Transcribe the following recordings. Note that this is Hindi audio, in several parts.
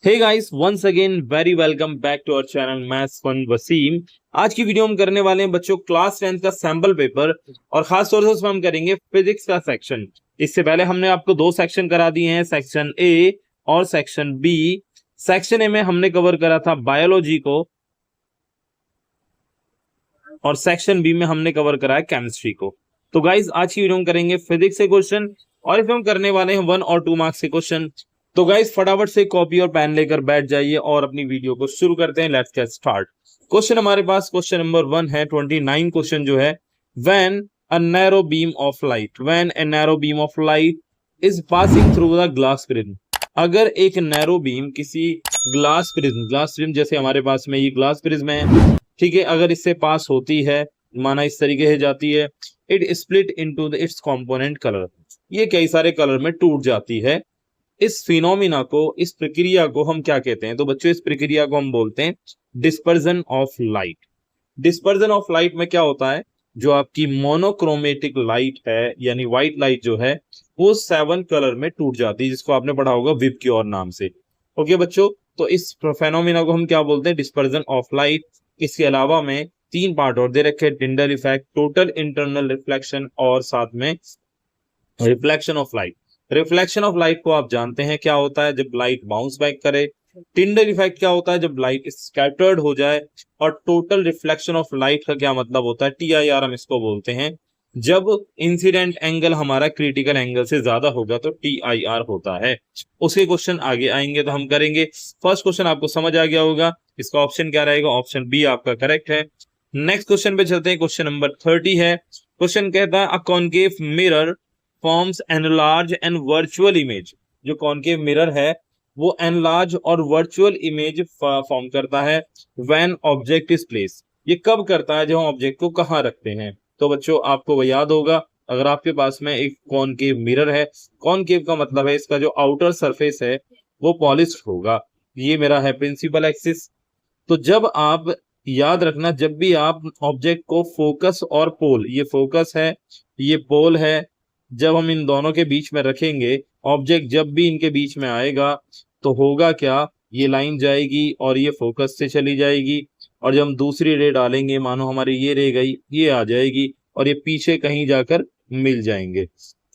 Hey guys, once again very welcome back to our channel maths fun Wasim. आज की वीडियो हम करने वाले हैं बच्चों क्लास 10th का सैंपल पेपर और खास तौर से उसमें हम करेंगे फिजिक्स का सेक्शन। इससे पहले हमने आपको दो सेक्शन करा दिए हैं, सेक्शन ए और सेक्शन बी। सेक्शन ए में हमने कवर करा था बायोलॉजी को और सेक्शन बी में हमने कवर करा है केमिस्ट्री को। तो गाइज आज की वीडियो में करेंगे फिजिक्स से क्वेश्चन और इसमें हम करने वाले हैं 1 और 2 मार्क्स के क्वेश्चन। तो गाइज फटाफट से कॉपी और पेन लेकर बैठ जाइए और अपनी वीडियो को शुरू करते हैं। Let's get start. क्वेश्चन हमारे पास क्वेश्चन नंबर 1 है। 29 क्वेश्चन जो है, when a narrow beam of light, when a narrow beam of light is passing through the glass prism. अगर एक नैरो बीम किसी ग्लास प्रिज्म जैसे हमारे पास में ये ग्लास प्रिज्म है, ठीक है, अगर इससे पास होती है, माना इस तरीके से जाती है, it split into the it's component colour, ये कई सारे कलर में टूट जाती है। इस फिनोमिना को, इस प्रक्रिया को हम क्या कहते हैं? तो बच्चों इस प्रक्रिया को हम बोलते हैं dispersion of light. Dispersion of light में क्या होता है, जो आपकी मोनोक्रोमेटिक लाइट है यानी व्हाइट लाइट जो है वो 7 कलर में टूट जाती है, जिसको आपने पढ़ा होगा विबग्योर नाम से। ओके बच्चों, तो इस फेनोमिना को हम क्या बोलते हैं? Dispersion of light. इसके अलावा में 3 पार्ट और दे रखे हैं, Tyndall effect, total internal reflection और साथ में reflection of light. Reflection of light को आप जानते हैं क्या होता है, जब लाइट बाउंस बैक करे। टिंडल इफेक्ट क्या होता है, जब लाइट स्कैटर्ड हो जाए। और टोटल रिफ्लेक्शन ऑफ लाइट का क्या मतलब होता है, TIR हम इसको बोलते हैं। जब इंसिडेंट एंगल हमारा क्रिटिकल एंगल से ज्यादा होगा तो TIR होता है। उसके क्वेश्चन आगे आएंगे तो हम करेंगे। फर्स्ट क्वेश्चन आपको समझ आ गया होगा, इसका ऑप्शन क्या रहेगा? ऑप्शन बी आपका करेक्ट है। नेक्स्ट क्वेश्चन पे चलते हैं। क्वेश्चन नंबर 30 है। क्वेश्चन कहता है, a concave mirror forms enlarge and virtual image. जो कॉन्केव मिरर है वो एनलार्ज और वर्चुअल इमेज फॉर्म करता है व्हेन ऑब्जेक्ट इज प्लेस। ये कब करता है? जब हम ऑब्जेक्ट को कहाँ रखते हैं। तो बच्चों आपको वो याद होगा, अगर आपके पास में एक कॉन्केव मिरर है, कॉन्केव का मतलब है इसका जो आउटर सरफेस है वो पॉलिश्ड होगा। ये मेरा है प्रिंसिपल एक्सिस। तो जब आप याद रखना, जब भी आप ऑब्जेक्ट को फोकस और पोल, ये फोकस है ये पोल है, जब हम इन दोनों के बीच में रखेंगे, ऑब्जेक्ट जब भी इनके बीच में आएगा तो होगा क्या, ये लाइन जाएगी और ये फोकस से चली जाएगी। और जब हम दूसरी रे डालेंगे, मानो हमारी ये रे गई, ये आ जाएगी और ये पीछे कहीं जाकर मिल जाएंगे।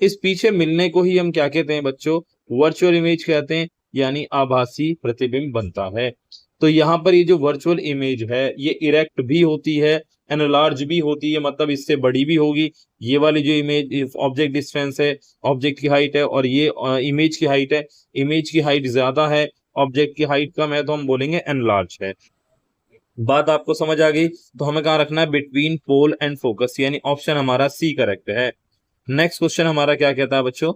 इस पीछे मिलने को ही हम क्या कहते हैं बच्चों? वर्चुअल इमेज कहते हैं, यानी आभासी प्रतिबिंब बनता है। तो यहाँ पर ये जो वर्चुअल इमेज है ये इरेक्ट भी होती है, एनलार्ज भी होती है, मतलब इससे बड़ी भी होगी। ये वाली जो इमेज ऑब्जेक्ट डिस्टेंस है, ऑब्जेक्ट की हाइट है, और ये इमेज की हाइट है, इमेज की हाइट ज्यादा है, ऑब्जेक्ट की हाइट कम है, तो हम बोलेंगे एनलार्ज है। बात आपको समझ आ गई? तो हमें कहाँ रखना है? बिटवीन पोल एंड फोकस, यानी ऑप्शन हमारा सी करेक्ट है। नेक्स्ट क्वेश्चन हमारा क्या कहता है बच्चों?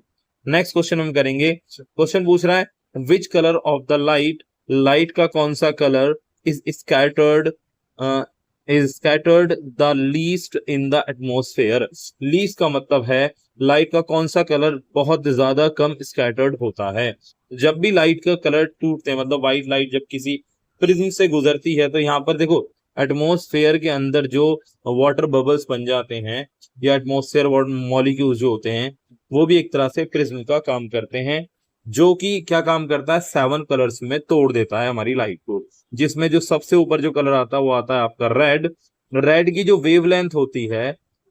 नेक्स्ट क्वेश्चन हम करेंगे। क्वेश्चन पूछ रहा है, which colour of the light, light का कौन सा colour is scattered, the least in the atmosphere. Least का मतलब है लाइट का कौन सा कलर बहुत ज्यादा कम स्कैटर्ड होता है। जब भी लाइट का कलर टूटते हैं, मतलब व्हाइट लाइट जब किसी प्रिज्म से गुजरती है, तो यहाँ पर देखो एटमोस्फेयर के अंदर जो वाटर बबल्स बन जाते हैं या एटमोस्फेयर मॉलिक्यूल्स जो होते हैं वो भी एक तरह से प्रिज्म का काम करते हैं, जो कि क्या काम करता है? 7 कलर्स में तोड़ देता है हमारी लाइट को। जिसमें जो सबसे ऊपर जो कलर आता है वो आता है आपका रेड। रेड की जो वेवलेंथ होती है,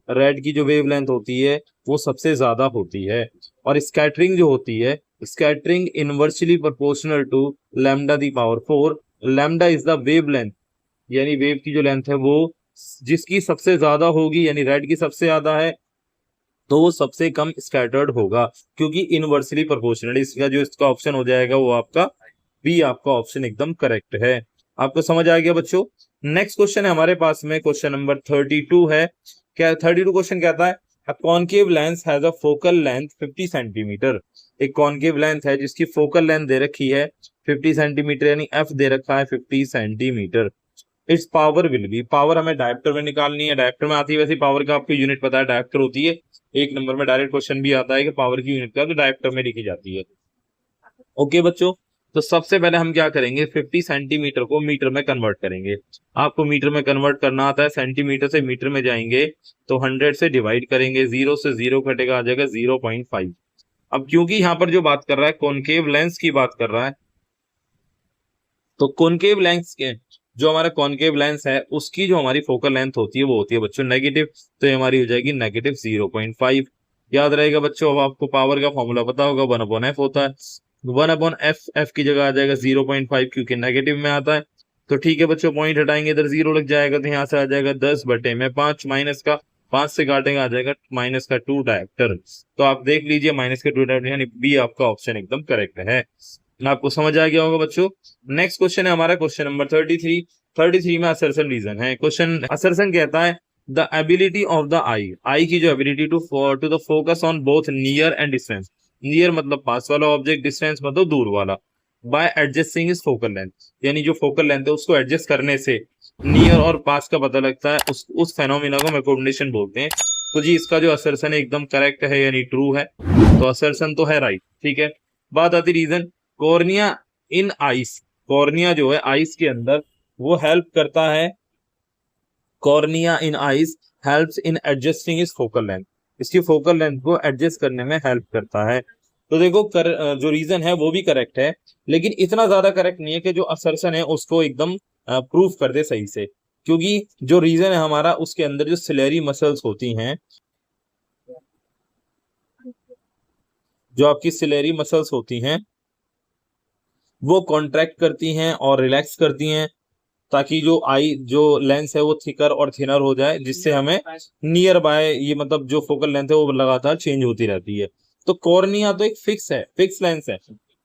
रेड की जो वेवलेंथ होती है वो सबसे ज्यादा होती है। और स्कैटरिंग जो होती है, scattering inversely proportional to lambda the power 4। Lambda is the wavelength, यानी वेव की जो लेंथ है वो जिसकी सबसे ज्यादा होगी, यानी रेड की सबसे ज्यादा है, तो वो सबसे कम स्कैटर्ड होगा, क्योंकि इनवर्सली प्रोपोर्शनल। इसका जो इसका ऑप्शन हो जाएगा वो आपका बी, आपका ऑप्शन एकदम करेक्ट है। आपको समझ आ गया बच्चों? नेक्स्ट क्वेश्चन है हमारे पास में, क्वेश्चन नंबर 32 है। क्या 32 क्वेश्चन कहता है, a concave lens has a focal length 50 centimetre. एक कॉन्केव लेंथ है जिसकी फोकल लेंथ दे रखी है 50 सेंटीमीटर, यानी एफ दे रखा है 50 centimetre. It's power will be, power हमें डायरेक्टर में निकालनी है, डायरेक्टर में आती है वैसे पावर का आपको यूनिट पता है, डायरेक्टर होती है। 1 नंबर में डायरेक्ट क्वेश्चन भी आता है कि पावर की यूनिट का, तो डायरेक्टर में लिखी जाती है। ओके बच्चों, तो सबसे पहले हम क्या करेंगे? 50 सेंटीमीटर को मीटर में कन्वर्ट करेंगे। आपको मीटर में कन्वर्ट करना आता है, सेंटीमीटर से मीटर में जाएंगे तो 100 से डिवाइड करेंगे, 0 से 0 कटेगा, आ जाएगा 0.5। अब क्योंकि यहाँ पर जो बात कर रहा है कॉनकेव लेंस की बात कर रहा है, तो कॉनकेव लेंस के जो हमारा कॉनकेव लेंस है उसकी जो हमारी फोकल लेंथ होती है वो होती है बच्चों नेगेटिव, तो ये हमारी हो जाएगी नेगेटिव 0.5। याद रहेगा बच्चों, अब आपको पावर का फॉर्मूला पता होगा, 1/f होता है। 1/f, एफ की जगह आ जाएगा 0.5 क्योंकि नेगेटिव में आता है। तो ठीक है बच्चों, पॉइंट हटाएंगे, इधर 0 लग जाएगा, तो यहाँ से आ जाएगा 10/5, माइनस का 5 से काटेंगे आ जाएगा माइनस का 2 डायप्टर। तो आप देख लीजिए माइनस के 2 डायप्टर, यानी बी आपका ऑप्शन एकदम करेक्ट है। आपको समझ आ गया होगा बच्चों। नेक्स्ट क्वेश्चन है हमारा क्वेश्चन नंबर 33। 33 में असर्शन रीजन है। क्वेश्चन असर्शन कहता है the ability of the eye की जो ability to the focus on both near and distance. Near मतलब पास वाला ऑब्जेक्ट, डिस्टेंस मतलब दूर वाला, by adjusting is focal length, यानी जो फोकल लेंथ है उसको एडजस्ट करने से नियर और पास का पता लगता है, उस फेनोमेना को मैकोर्डिनेशन बोलते हैं। तो जी इसका जो असर्शन है एकदम करेक्ट है यानी ट्रू है, तो असर्शन तो है राइट। ठीक है, बात आती रीजन। कॉर्निया इन आइस, कॉर्निया जो है आइस के अंदर वो हेल्प करता है, cornea in ice helps in adjusting is focal length, इसकी फोकल लेंथ को एडजस्ट करने में हेल्प करता है। तो देखो जो रीजन है वो भी करेक्ट है, लेकिन इतना ज्यादा करेक्ट नहीं है कि जो असर्शन है उसको एकदम प्रूफ कर दे सही से, क्योंकि जो रीजन है हमारा उसके अंदर जो सिलेरी मसल्स होती हैं, जो आपकी सिलेरी मसल्स होती हैं वो कॉन्ट्रैक्ट करती हैं और रिलैक्स करती हैं, ताकि जो लेंस है वो थिकर और थिनर हो जाए, जिससे हमें नियर बाय ये मतलब जो फोकल लेंथ है वो लगातार चेंज होती रहती है। तो कॉर्निया तो एक फिक्स है, फिक्स लेंस है,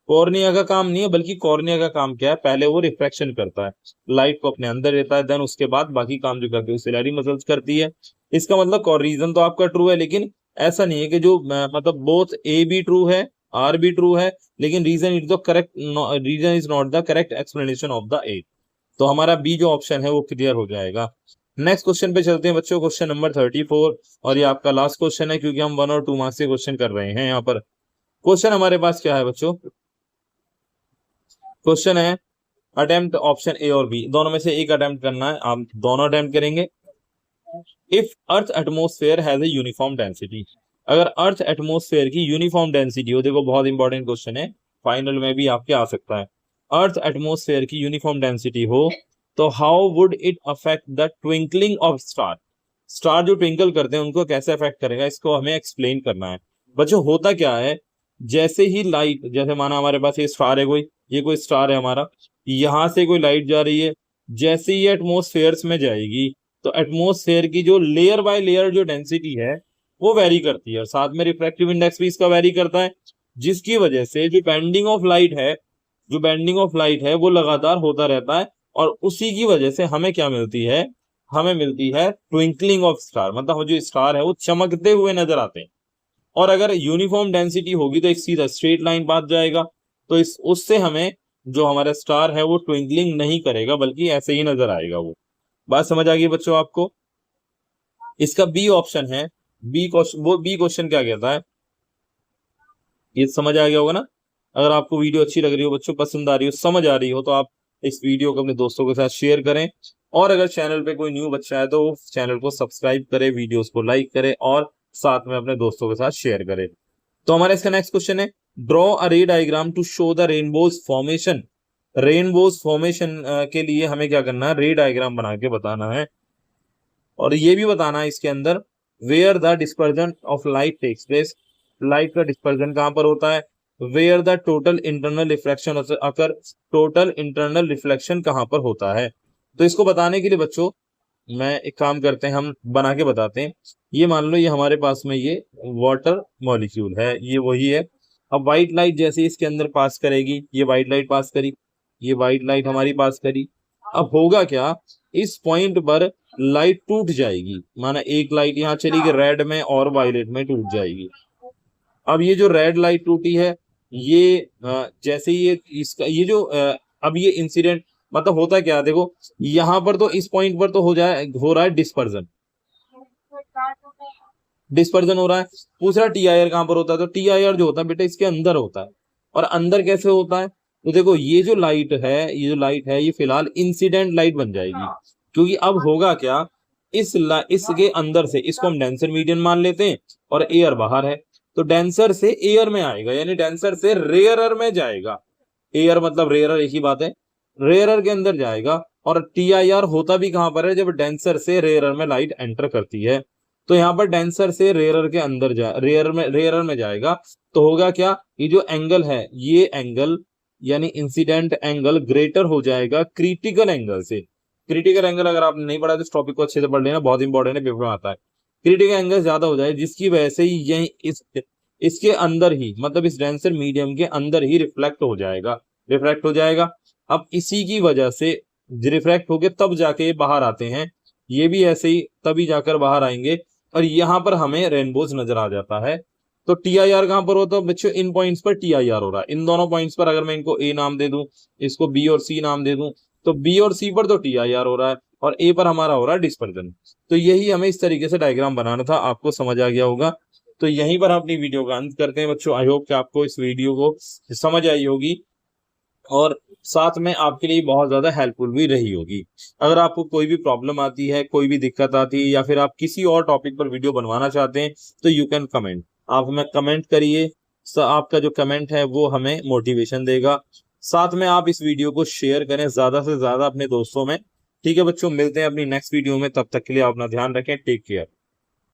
कॉर्निया का काम नहीं है, बल्कि कॉर्निया का काम क्या है, पहले वो रिफ्रैक्शन करता है, लाइट को अपने अंदर लेता है, देन उसके बाद बाकी काम जो करती है सिलेरी मसल्स करती है। इसका मतलब रीजन तो आपका ट्रू है, लेकिन ऐसा नहीं है कि जो मतलब बोथ ए भी ट्रू है आर भी ट्रू है, लेकिन reason is the correct, reason is not the correct explanation of the A. तो हमारा बी जो ऑप्शन है वो क्लियर हो जाएगा। नेक्स्ट क्वेश्चन पे चलते हैं बच्चों, क्वेश्चन नंबर 34, और ये आपका लास्ट क्वेश्चन है क्योंकि हम 1 और 2 मार्क्स के क्वेश्चन कर रहे हैं। यहाँ पर क्वेश्चन हमारे पास क्या है बच्चों, क्वेश्चन है अटेम्प्ट ऑप्शन ए और बी, दोनों में से एक अटेम्प्ट करना है, आप दोनों अटेम्प्ट करेंगे। If earth atmosphere has a uniform density, अगर अर्थ एटमोस्फेयर की यूनिफॉर्म डेंसिटी हो, देखो बहुत इंपॉर्टेंट क्वेश्चन है, फाइनल में भी आपके आ सकता है। अर्थ एटमोस्फेयर की यूनिफॉर्म डेंसिटी हो तो how would it affect the twinkling of star, star जो ट्विंकल करते हैं उनको कैसे अफेक्ट करेगा, इसको हमें एक्सप्लेन करना है। बच्चों होता क्या है, जैसे ही लाइट, जैसे माना हमारे पास ये स्टार है, ये कोई स्टार है हमारा, यहां से कोई लाइट जा रही है, जैसे ही एटमोस्फेयर्स में जाएगी तो एटमोस्फेयर की जो लेयर बाय लेयर जो डेंसिटी है वो वेरी करती है, और साथ में रिफ्रैक्टिव इंडेक्स भी इसका वेरी करता है, जिसकी वजह से जो बेंडिंग ऑफ लाइट है, जो बेंडिंग ऑफ लाइट है वो लगातार होता रहता है, और उसी की वजह से हमें क्या मिलती है, हमें मिलती है ट्विंकलिंग ऑफ स्टार, मतलब जो स्टार है वो चमकते हुए नजर आते हैं। और अगर यूनिफॉर्म डेंसिटी होगी तो एक सीधा स्ट्रेट लाइन पास जाएगा, तो इस उससे हमें जो हमारा स्टार है वो ट्विंकलिंग नहीं करेगा, बल्कि ऐसे ही नजर आएगा। वो बात समझ आ गई बच्चों आपको। इसका बी ऑप्शन है, बी क्वेश्चन, वो बी क्वेश्चन क्या कहता है ये समझ आ गया होगा ना। अगर आपको वीडियो अच्छी लग रही हो बच्चों, पसंद आ रही हो, समझ आ रही हो, तो आप इस वीडियो को अपने दोस्तों के साथ शेयर करें, और अगर चैनल पे कोई न्यू बच्चा है तो चैनल को सब्सक्राइब करे, वीडियोस को लाइक करे, और साथ में अपने दोस्तों के साथ शेयर करे। तो हमारा इसका नेक्स्ट क्वेश्चन है, draw a ray diagram to show the rainbows formation. Rainbows formation के लिए हमें क्या करना है, रे डायग्राम बना के बताना है, और ये भी बताना है इसके अंदर where the dispersion of light takes place, light का डिस्पर्जन कहां पर होता है, where the total internal reflection occur, total internal reflection कहां पर होता है। तो इसको बताने के लिए बच्चों मैं एक काम करते हैं, हम बना के बताते हैं। ये मान लो ये हमारे पास में ये वाटर मॉलिक्यूल है, ये वही है। अब व्हाइट लाइट जैसे इसके अंदर पास करेगी, ये व्हाइट लाइट पास करी, ये व्हाइट लाइट हमारी पास करी, अब होगा क्या, इस पॉइंट पर लाइट टूट जाएगी, माना एक लाइट यहाँ चली गई रेड में और वायलेट में टूट जाएगी। अब ये जो रेड लाइट टूटी है, ये जैसे ये इसका ये जो अब ये इंसिडेंट मतलब होता क्या, देखो यहाँ पर तो इस पॉइंट पर तो हो रहा है डिस्पर्जन, डिस्पर्जन हो रहा है। दूसरा टी आई आर कहां पर होता है, तो टी आई आर जो होता है बेटा इसके अंदर होता है, और अंदर कैसे होता है, तो देखो ये जो लाइट है, ये जो लाइट है ये फिलहाल इंसिडेंट लाइट बन जाएगी, क्योंकि अब होगा क्या, इसके अंदर से, इसको हम डेंसर मीडियम मान लेते हैं, और एयर बाहर है, तो डेंसर से एयर में आएगा, यानी डेंसर से रेयरर में जाएगा। एयर मतलब रेयरर एक ही बात है, रेयरर के अंदर जाएगा। और TIR होता भी कहां पर है, जब डेंसर से रेयरर में लाइट एंटर करती है। तो यहाँ पर डेंसर से रेयरर के अंदर रेयरर में जाएगा। तो होगा क्या, ये जो एंगल है, ये एंगल यानी इंसिडेंट एंगल ग्रेटर हो जाएगा क्रिटिकल एंगल से। क्रिटिकल एंगल अगर आपने नहीं पढ़ा तो इस टॉपिक को अच्छे से पढ़ लेना, बहुत इंपॉर्टेंट है, पेपर में आता है। क्रिटिकल एंगल ज्यादा हो जाए जिसकी वजह से यही इसके अंदर ही, मतलब इस डेंसर मीडियम के अंदर ही रिफ्लेक्ट हो जाएगा। अब इसी की वजह से रिफ्रैक्ट होके तब जाके ये बाहर आते हैं, ये भी ऐसे ही तभी जाकर बाहर आएंगे, और यहाँ पर हमें रेनबोज नजर आ जाता है। तो TIR कहां पर होता है बच्चों, इन पॉइंट्स पर TIR हो रहा है। इन दोनों पॉइंट्स पर अगर मैं इनको A नाम दे दूं, इसको B और C नाम दे दूं, तो B और C पर तो TIR हो रहा है और A पर हमारा हो रहा है डिस्पर्जन। तो यही हमें इस तरीके से डायग्राम बनाना था, आपको समझ आ गया होगा। तो यहीं पर हम अपनी वीडियो का अंत करते हैं बच्चों। आई होप कि आपको इस वीडियो को समझ आई होगी और साथ में आपके लिए बहुत ज्यादा हेल्पफुल भी रही होगी। अगर आपको कोई भी प्रॉब्लम आती है, कोई भी दिक्कत आती है, या फिर आप किसी और टॉपिक पर वीडियो बनवाना चाहते हैं, तो यू कैन कमेंट, आप हमें कमेंट करिए। आपका जो कमेंट है वो हमें मोटिवेशन देगा। साथ में आप इस वीडियो को शेयर करें ज्यादा से ज्यादा अपने दोस्तों में। ठीक है बच्चों, मिलते हैं अपनी नेक्स्ट वीडियो में, तब तक के लिए आप अपना ध्यान रखें। Take care.